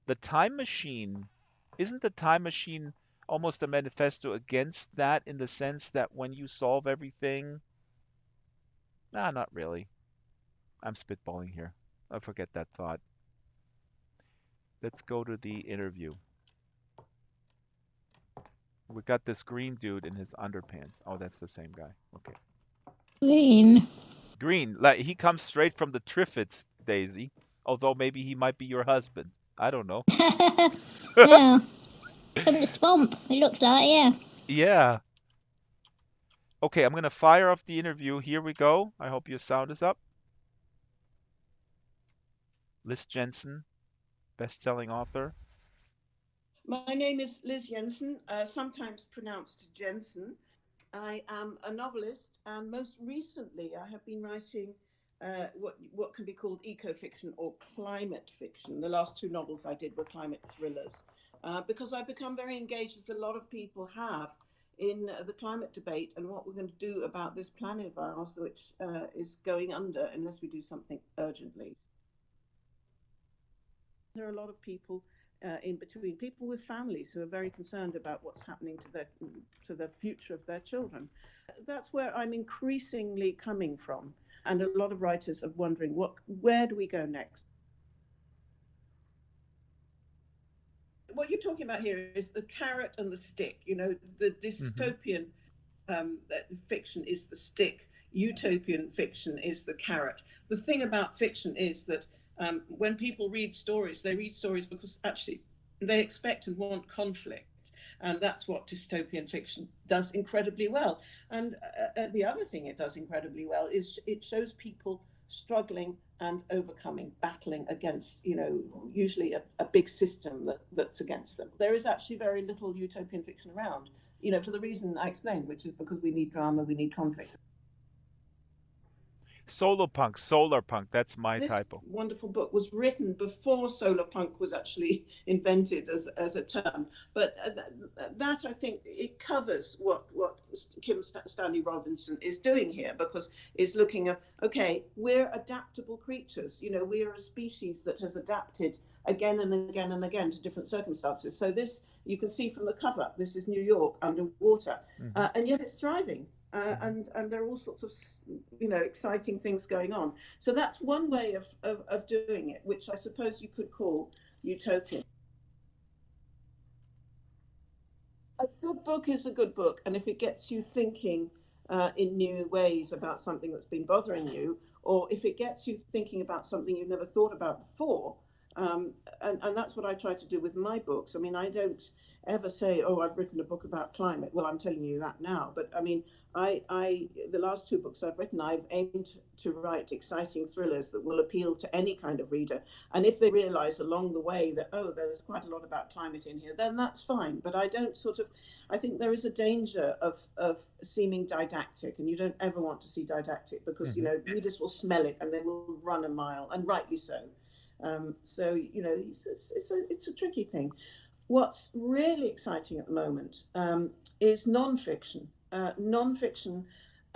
the time machine isn't the time machine almost a manifesto against that, in the sense that when you solve everything, nah, not really. I'm spitballing here. I forget that thought. Let's go to the interview. We got this green dude in his underpants. Oh, that's the same guy. Okay. Green. Green, like he comes straight from the Triffids, Daisy. Although maybe he might be your husband. I don't know. Yeah, from the swamp, it looks like, yeah. Yeah. Okay, I'm gonna fire off the interview. Here we go. I hope your sound is up. Liz Jensen, best-selling author. My name is Liz Jensen, sometimes pronounced Jensen. I am a novelist, and most recently, I have been writing what can be called eco-fiction or climate fiction. The last two novels I did were climate thrillers, because I've become very engaged, as a lot of people have, in the climate debate and what we're going to do about this planet of ours, which is going under unless we do something urgently. There are a lot of people in between, people with families who are very concerned about what's happening to the future of their children. That's where I'm increasingly coming from, and a lot of writers are wondering where do we go next. What you're talking about here is the carrot and the stick. You know, the Mm-hmm. dystopian fiction is the stick, utopian fiction is the carrot. The thing about fiction is that when people read stories, they read stories because actually they expect and want conflict. And that's what dystopian fiction does incredibly well. And the other thing it does incredibly well is it shows people struggling and overcoming, battling against, usually a big system that's against them. There is actually very little utopian fiction around, for the reason I explained, which is because we need drama, we need conflict. Solo punk, solar punk. That's my This typo. wonderful book was written before solar punk was actually invented as a term, but that I think it covers what Kim Stanley Robinson is doing here, because it's looking at, okay, we're adaptable creatures. We are a species that has adapted again and again and again to different circumstances. So this, you can see from the cover, this is New York underwater, Mm-hmm. and yet it's thriving. Mm-hmm. And there are all sorts of exciting things going on. So that's one way of doing it, which I suppose you could call utopian. A good book is a good book, and if it gets you thinking in new ways about something that's been bothering you, or if it gets you thinking about something you've never thought about before, and that's what I try to do with my books. I mean, I don't ever say, "Oh, I've written a book about climate." Well, I'm telling you that now, but I mean, the last two books I've written, I've aimed to write exciting thrillers that will appeal to any kind of reader. And if they realise along the way that, oh, there's quite a lot about climate in here, then that's fine. But I don't I think there is a danger of seeming didactic, and you don't ever want to see didactic, because Mm-hmm. readers will smell it and they will run a mile, and rightly so. So it's a tricky thing. What's really exciting at the moment is non-fiction. Non-fiction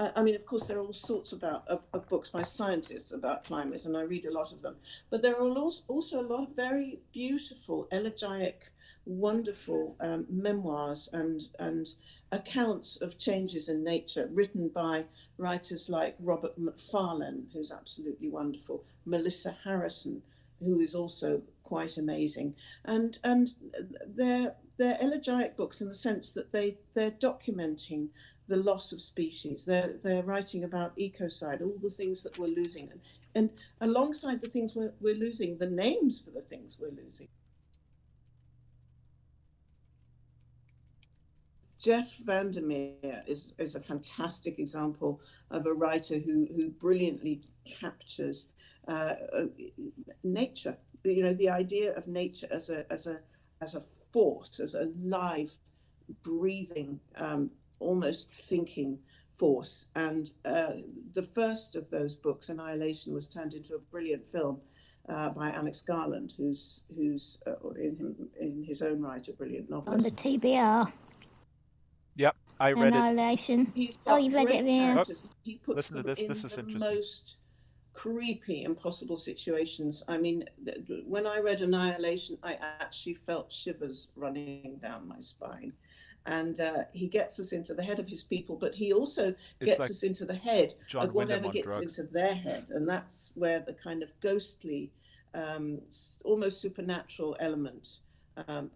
I mean, of course, there are all sorts of books by scientists about climate, and I read a lot of them. But there are also a lot of very beautiful, elegiac, wonderful memoirs and accounts of changes in nature written by writers like Robert Macfarlane, who's absolutely wonderful, Melissa Harrison, who is also quite amazing, and they're elegiac books in the sense that they're documenting the loss of species. They're writing about ecocide, all the things that we're losing, and alongside the things we're losing, the names for the things we're losing. Jeff Vandermeer is a fantastic example of a writer who brilliantly captures nature. You know, the idea of nature as a force, as a live, breathing, almost thinking force. And the first of those books, Annihilation, was turned into a brilliant film by Alex Garland, who's in his own right a brilliant On the novelist. TBR, Yep, I read it. Annihilation. He's Oh, got you've read it, great yeah. Oh, characters. He puts listen to them this. This in is the interesting. most creepy, impossible situations. I mean, when I read Annihilation, I actually felt shivers running down my spine. And he gets us into the head of his people, but he also It's gets like us into the head John of Wyndham whatever on gets drugs. into their head. And that's where the kind of ghostly, almost supernatural element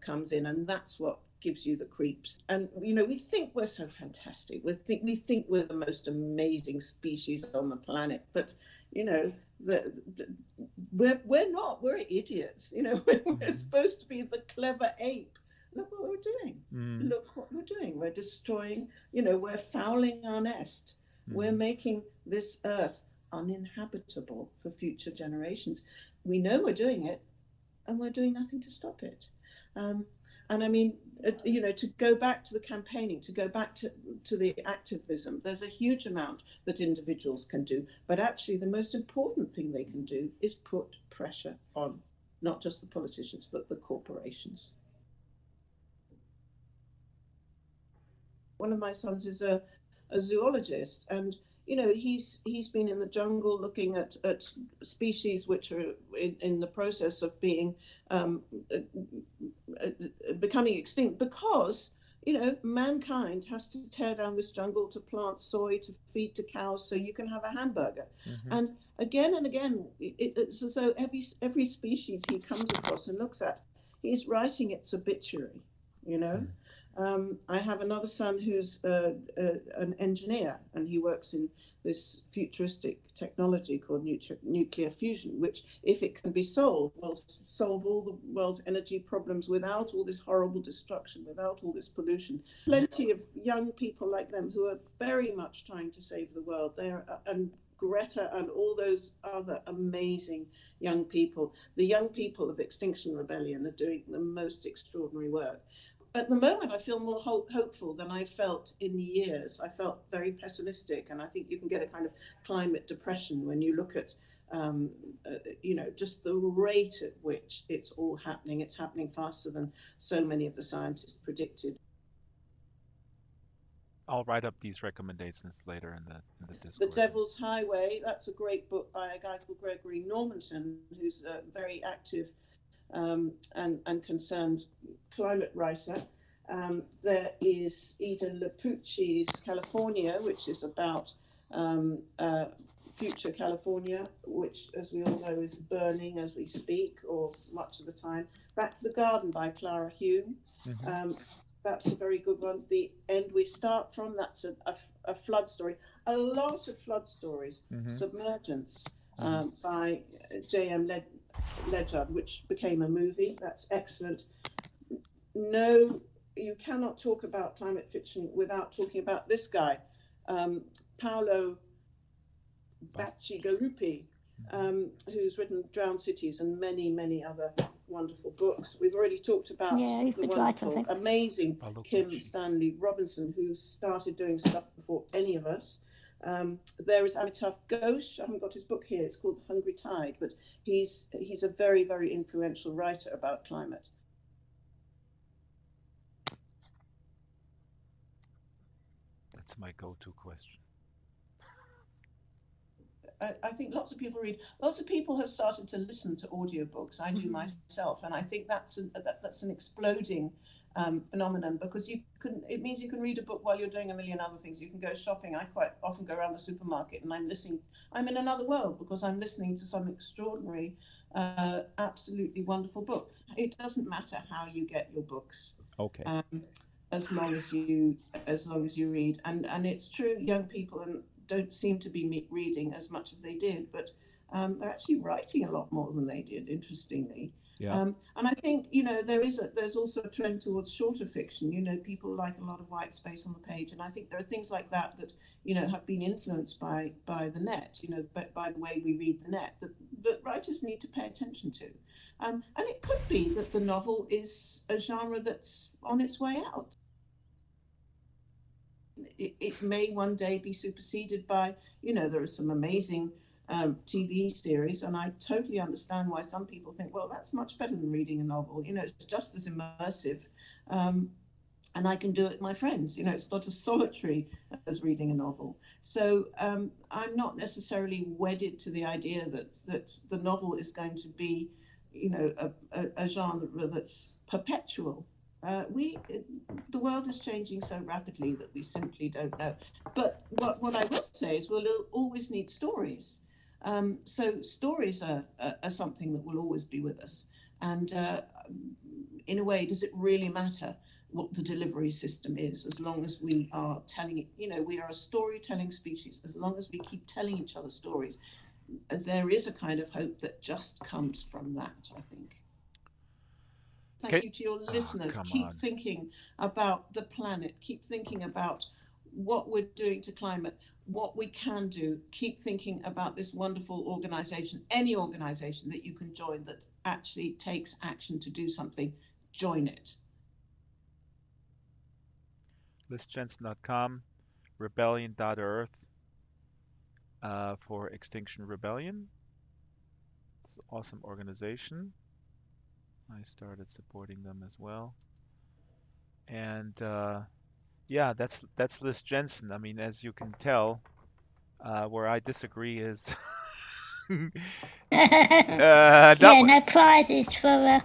comes in. And that's what gives you the creeps. And you know, we think we're so fantastic. We think we're the most amazing species on the planet, but you know, we're not. We're idiots. You know, we're supposed to be the clever ape. Look what we're doing. Mm. Look what we're doing. We're destroying. You know, we're fouling our nest. We're making this earth uninhabitable for future generations. We know we're doing it, and we're doing nothing to stop it. Um, and I mean, you know, to go back to the campaigning, to go back to the activism, there's a huge amount that individuals can do. But actually, the most important thing they can do is put pressure on not just the politicians, but the corporations. One of my sons is a zoologist, and you know he's been in the jungle looking at species which are in the process of being um, becoming extinct because you know mankind has to tear down this jungle to plant soy to feed to cows so you can have a hamburger. Mm-hmm. And again it's as though every species he comes across and looks at, he's writing its obituary, you know. I have another son who's an engineer, and he works in this futuristic technology called nuclear fusion, which, if it can be solved, will solve all the world's energy problems without all this horrible destruction, without all this pollution. Plenty of young people like them who are very much trying to save the world. And Greta and all those other amazing young people. The young people of Extinction Rebellion are doing the most extraordinary work. At the moment, I feel more hopeful than I felt in years. I felt very pessimistic, and I think you can get a kind of climate depression when you look at, you know, just the rate at which it's all happening. It's happening faster than so many of the scientists predicted. I'll write up these recommendations later in the The Discord. Devil's Highway, that's a great book by a guy called Gregory Normanton, who's a very active and concerned climate writer. There is Eden Lapucci's California, which is about future California, which, as we all know, is burning as we speak, or much of the time. Back to the Garden by Clara Hume. That's a very good one. The End We Start From, that's a flood story. A lot of flood stories. Submergence by J.M. Ledyard, which became a movie. That's excellent. No, you cannot talk about climate fiction without talking about this guy, Paolo Bacigalupi, who's written Drowned Cities and many, many other wonderful books. We've already talked about Yeah, the wonderful, amazing Kim Stanley Robinson, who started doing stuff before any of us. There is Amitav Ghosh. I haven't got his book here. It's called Hungry Tide, but he's a very, very influential writer about climate. That's my go-to question. I think lots of people read. Lots of people have started to listen to audiobooks. I do myself, and I think that's an exploding phenomenon, because you can. It means you can read a book while you're doing a million other things. You can go shopping. I quite often go around the supermarket and I'm listening. I'm in another world because I'm listening to some extraordinary, absolutely wonderful book. It doesn't matter how you get your books. Okay. As long as you read, and it's true, young people don't seem to be reading as much as they did, but they're actually writing a lot more than they did, interestingly. Yeah. And I think there's also a trend towards shorter fiction. People like a lot of white space on the page, and I think there are things like that have been influenced by the net. By the way we read the net, that writers need to pay attention to. And it could be that the novel is a genre that's on its way out. It may one day be superseded by, there are some amazing TV series, and I totally understand why some people think, well, that's much better than reading a novel. It's just as immersive, and I can do it with my friends. It's not as solitary as reading a novel. So I'm not necessarily wedded to the idea that the novel is going to be, a genre that's perpetual. The world is changing so rapidly that we simply don't know. But what I will say is we'll always need stories. So stories are something that will always be with us. And in a way, does it really matter what the delivery system is, as long as we are telling it? We are a storytelling species. As long as we keep telling each other stories, there is a kind of hope that just comes from that, I think. Thank Okay. you to your listeners. Come Keep on. thinking about the planet. Keep thinking about what we're doing to climate, what we can do. Keep thinking about this wonderful organization, any organization that you can join that actually takes action to do something. Join it. LizJensen.com, rebellion.earth for Extinction Rebellion. It's an awesome organization. I started supporting them as well. And yeah, that's Liz Jensen. I mean, as you can tell, where I disagree is not Yeah, no prizes for,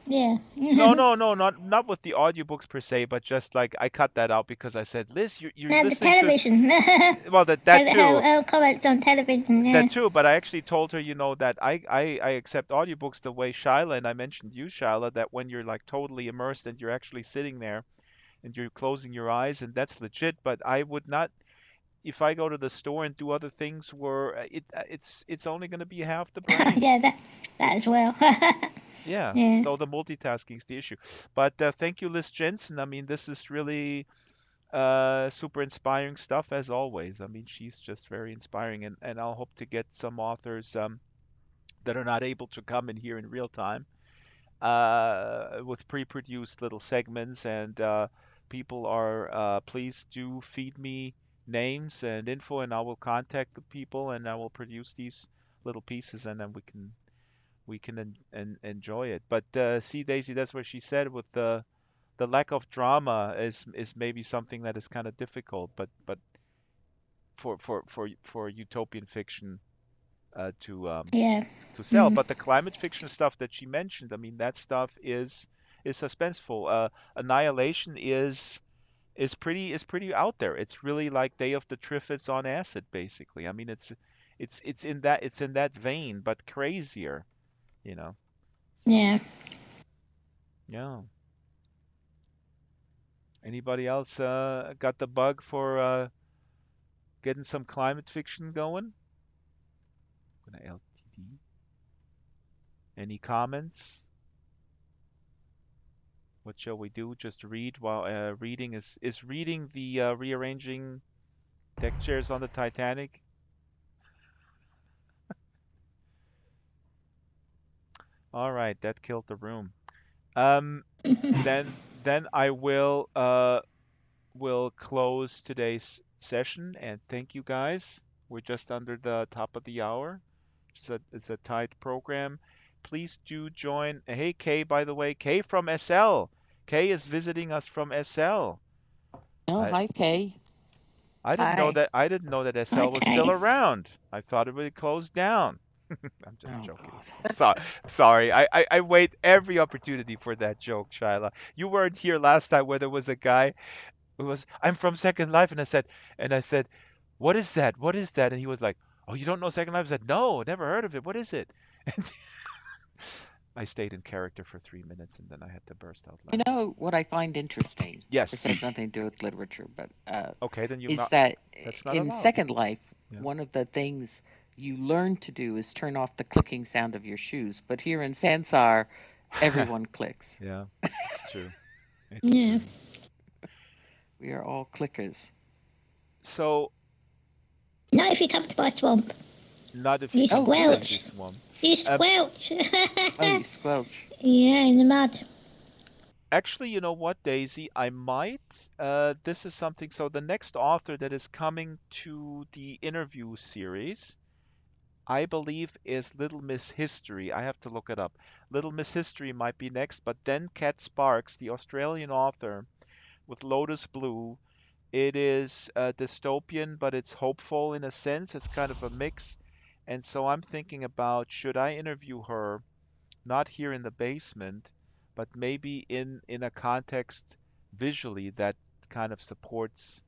yeah. no, no, no, not with the audiobooks per se, but just like I cut that out because I said, Liz, you're No, the listening to television. well that too. Her comments on television, yeah. That too, but I actually told her, that I accept audiobooks the way Shyla, and I mentioned you, Shyla, that when you're like totally immersed and you're actually sitting there and you're closing your eyes, and that's legit, but I would not, if I go to the store and do other things where it's only going to be half the brain. Yeah, that as It's well. Yeah, Yeah. so the multitasking is the issue. But thank you, Liz Jensen. I mean, this is really super inspiring stuff as always. I mean, she's just very inspiring, and I'll hope to get some authors that are not able to come in here in real time with pre-produced little segments. And people are please do feed me names and info, and I will contact the people, and I will produce these little pieces, and then we can enjoy it. But see, Daisy, that's what she said with the lack of drama is maybe something that is kind of difficult, but for utopian fiction Yeah. to sell. But the climate fiction stuff that she mentioned, I mean, that stuff is suspenseful. Annihilation is pretty out there. It's really like Day of the Triffids on acid, basically. I mean, it's in that vein, but crazier, you know. So Yeah. yeah. Anybody else got the bug for getting some climate fiction going? Gonna LTD. Any comments? What shall we do? Just read while reading is reading the rearranging deck chairs on the Titanic? All right, that killed the room. Um, then I will close today's session and thank you guys. We're just under the top of the hour. It's a tight program. Please do join. Hey, Kay, by the way, Kay from SL. Kay is visiting us from SL. Oh, I, hi, Kay. Hi. I didn't know that SL was still Okay. around. I thought it would close down. I'm just Oh joking. God. So, sorry. I wait every opportunity for that joke, Shyla. You weren't here last time where there was a guy who was, I'm from Second Life, and I said, what is that? What is that? And he was like, oh, you don't know Second Life? I said, no, never heard of it. What is it? And I stayed in character for 3 minutes and then I had to burst out You laughing. know what I find interesting? Yes. This has nothing to do with literature, but Okay, then is that that's not in allowed. Second Life, Yeah. one of the things you learn to do is turn off the clicking sound of your shoes. But here in Sansar, everyone clicks. Yeah, it's true. It's Yeah. true. We are all clickers. So, Not if you come to my swamp. not if you You come Oh, to good. Daisy's squelch. Swamp. You Um, squelch. Oh, you squelch. Yeah, in the mud. Actually, you know what, Daisy? I might. This is something. So, the next author that is coming to the interview series, I believe, is Little Miss History. I have to look it up. Little Miss History might be next, but then Kat Sparks, the Australian author with Lotus Blue, it is dystopian, but it's hopeful in a sense. It's kind of a mix. And so I'm thinking about should I interview her not here in the basement, but maybe in a context visually that kind of supports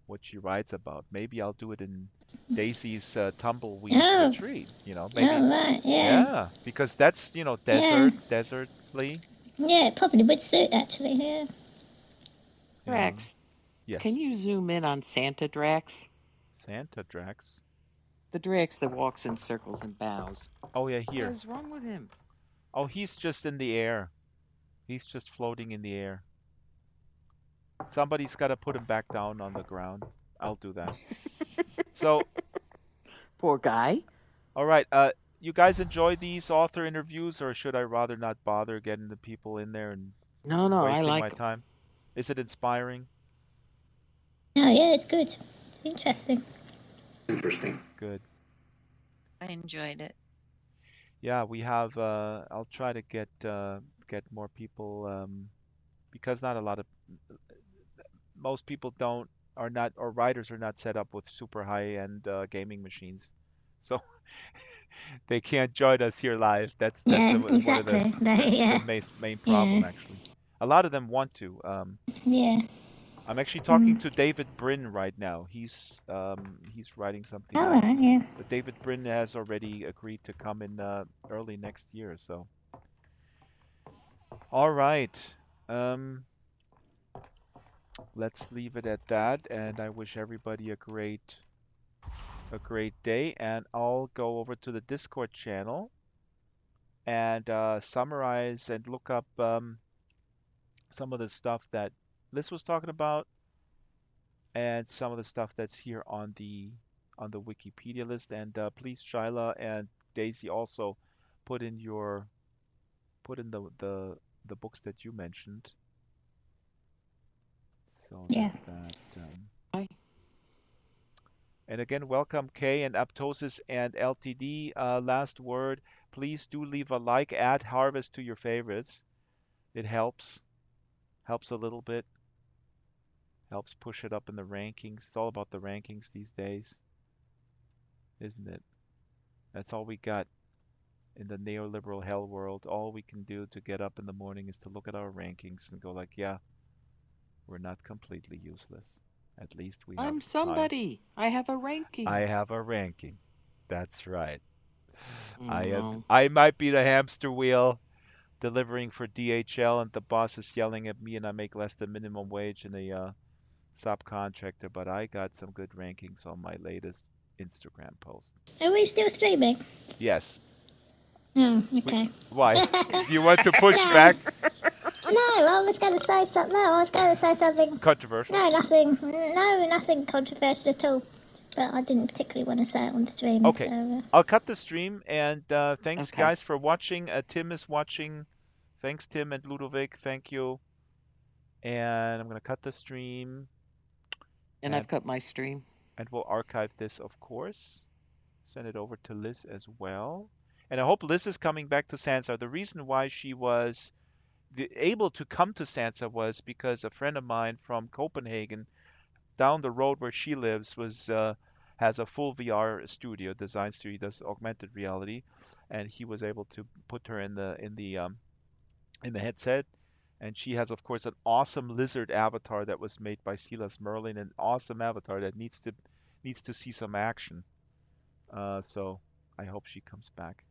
what she writes about. Maybe I'll do it in Daisy's tumbleweed Oh, retreat, maybe oh right, yeah. yeah, because that's, Yeah. desertly. Yeah, it probably would suit actually, yeah. Yeah. Drax, can Yes. you zoom in on Santa Drax? Santa Drax. The Drax that walks in circles and bows. Oh yeah, What here. is wrong with him? Oh, he's just in the air. He's just floating in the air. Somebody's got to put him back down on the ground. I'll do that. So, Poor guy. all right. You guys enjoy these author interviews, or should I rather not bother getting the people in there and No, no, I wasting like my him. time? Is it inspiring? Oh yeah, it's good. It's interesting. Interesting. Good. I enjoyed it. Yeah, we have. I'll try to get more people because not a lot of most people don't are not or writers are not set up with super high-end gaming machines, so they can't join us here live. That's Yeah, one of the exactly. that's the Yeah, main yeah, problem actually. A lot of them want to. yeah. I'm actually talking Mm. to David Brin right now. He's writing something All new, right, yeah. but David Brin has already agreed to come in early next year. So, all right, um, let's leave it at that. And I wish everybody a great day. And I'll go over to the Discord channel and summarize and look up some of the stuff that Liz was talking about and some of the stuff that's here on the Wikipedia list. And please, Shyla and Daisy, also put in your put in the books that you mentioned, so Yeah. that. Hi. And again, welcome Kay and Aptosis and LTD. Last word, please do leave a like, add Harvest to your favorites. It helps a little bit, helps push it up in the rankings. It's all about the rankings these days, isn't it? That's all we got in the neoliberal hell world. All we can do to get up in the morning is to look at our rankings and go like, yeah, we're not completely useless. At least we have I'm high. somebody. I have a I ranking. have a ranking. That's right. No. I might be the hamster wheel delivering for DHL and the boss is yelling at me and I make less than minimum wage in a subcontractor, but I got some good rankings on my latest Instagram post. Are we still streaming? Yes. Oh, We, okay. why? Do you want to push No, back? no, I was going to say something. No, I was going to say something. Controversial? No, nothing. No, nothing controversial at all. But I didn't particularly want to say it on stream, so. Okay. I'll cut the stream and thanks Okay. guys for watching. Tim is watching. Thanks Tim and Ludovic. Thank you. And I'm gonna cut the stream And and I've cut my stream. we'll archive this of course. Send it over to Liz as well. And I hope Liz is coming back to Sansa. The reason why she was able to come to Sansa was because a friend of mine from Copenhagen down the road where she lives was has a full VR studio, design studio, does augmented reality, and he was able to put her in the headset. And she has, of course, an awesome lizard avatar that was made by Silas Merlin, an awesome avatar that needs to see some action. So I hope she comes back.